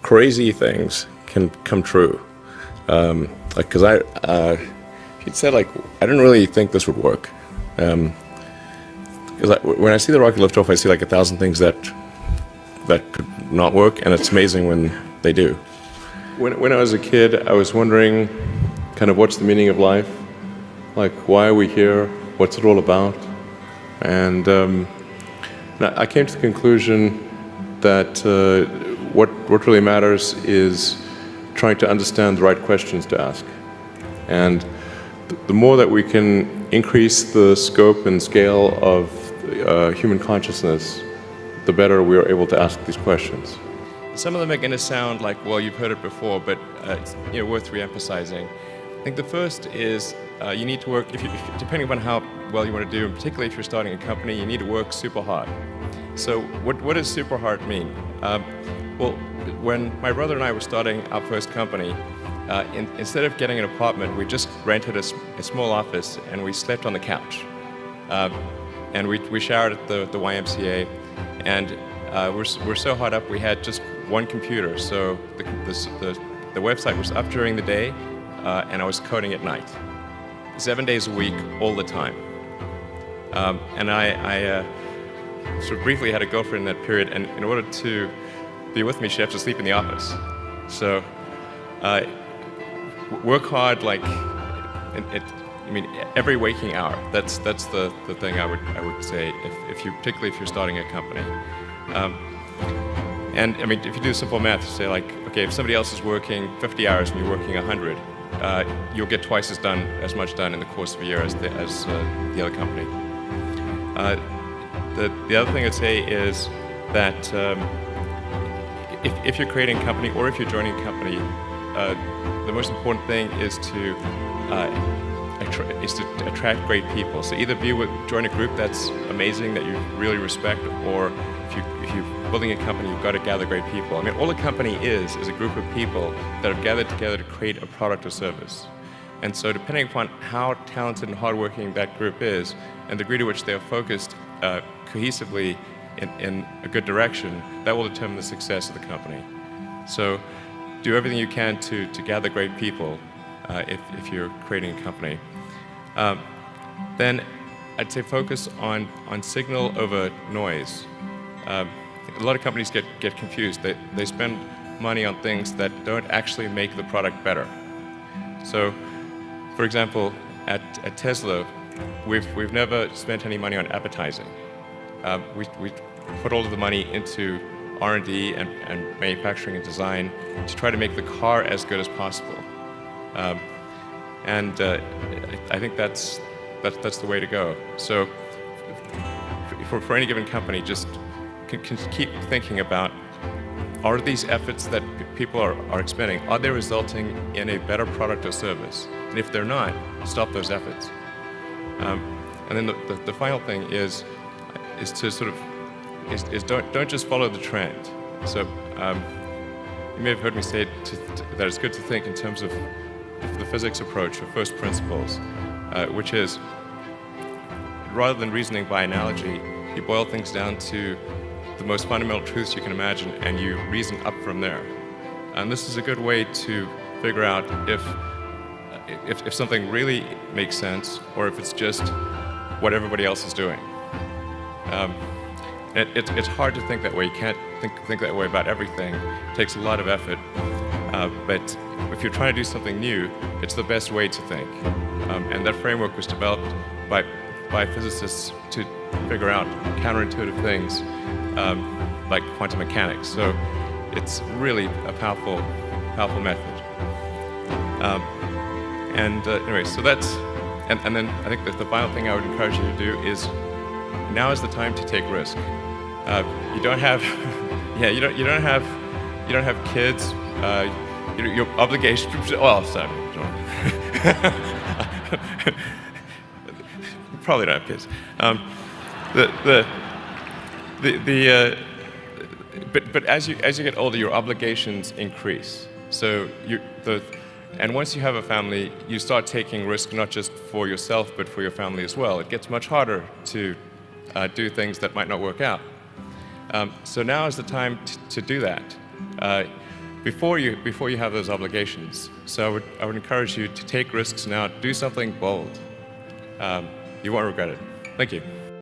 crazy things can come true. Because she'd said, like, I didn't really think this would work. Because when I see the rocket lift off, I see like 1,000 things that could not work, and it's amazing when they do. When I was a kid, I was wondering kind of what's the meaning of life? Like, why are we here? What's it all about? And I came to the conclusion that what really matters is trying to understand the right questions to ask. And the more that we can increase the scope and scale of human consciousness, the better we are able to ask these questions. Some of them are going to sound like, well, you've heard it before, but it's worth re-emphasizing. I think the first is you need to work, depending upon how well you want to do, and particularly if you're starting a company, you need to work super hard. So what does super hard mean? Well, when my brother and I were starting our first company, instead of getting an apartment, we just rented a small office and we slept on the couch. And we showered at the YMCA, and we're so hot up we had just one computer, so the website was up during the day, and I was coding at night, 7 days a week, all the time. And I sort of briefly had a girlfriend in that period, and in order to be with me, she had to sleep in the office. So work hard, like every waking hour. That's the thing I would say particularly if you're starting a company. And I mean, if you do simple math, you say, like, okay, if somebody else is working 50 hours and you're working 100, you'll get twice as much done in the course of a year as the other company. The other thing I'd say is that if you're creating a company or if you're joining a company, the most important thing is to attract great people. So either join a group that's amazing, that you really respect, or if you're building a company, you've got to gather great people. I mean, all a company is a group of people that have gathered together to create a product or service. And so depending upon how talented and hardworking that group is, and the degree to which they are focused cohesively in a good direction, that will determine the success of the company. So do everything you can to gather great people if you're creating a company. Then I'd say focus on signal over noise. A lot of companies get confused. They spend money on things that don't actually make the product better. So, for example, at Tesla, we've never spent any money on advertising. We put all of the money into R&D and manufacturing and design to try to make the car as good as possible. And I think that's the way to go. So for any given company, just can keep thinking about, are these efforts that people are expending, are they resulting in a better product or service? And if they're not, stop those efforts. And then the final thing is to sort of don't just follow the trend. So you may have heard me say that it's good to think in terms of the physics approach, or first principles, which is, rather than reasoning by analogy, you boil things down to the most fundamental truths you can imagine, and you reason up from there. And this is a good way to figure out if something really makes sense, or if it's just what everybody else is doing. It's hard to think that way. You can't think that way about everything. It takes a lot of effort. But if you're trying to do something new, it's the best way to think. And that framework was developed by physicists to figure out counterintuitive things like quantum mechanics. So it's really a powerful method. Anyway, so that's, and then I think that the final thing I would encourage you to do is, now is the time to take risk. You don't have, you don't have kids. Your obligation. Well, sorry. Probably don't have kids. But as you get older, your obligations increase. So and once you have a family, you start taking risk not just for yourself, but for your family as well. It gets much harder to do things that might not work out. So now is the time to do that. before you have those obligations. So I would encourage you to take risks now. Do something bold. You won't regret it. Thank you.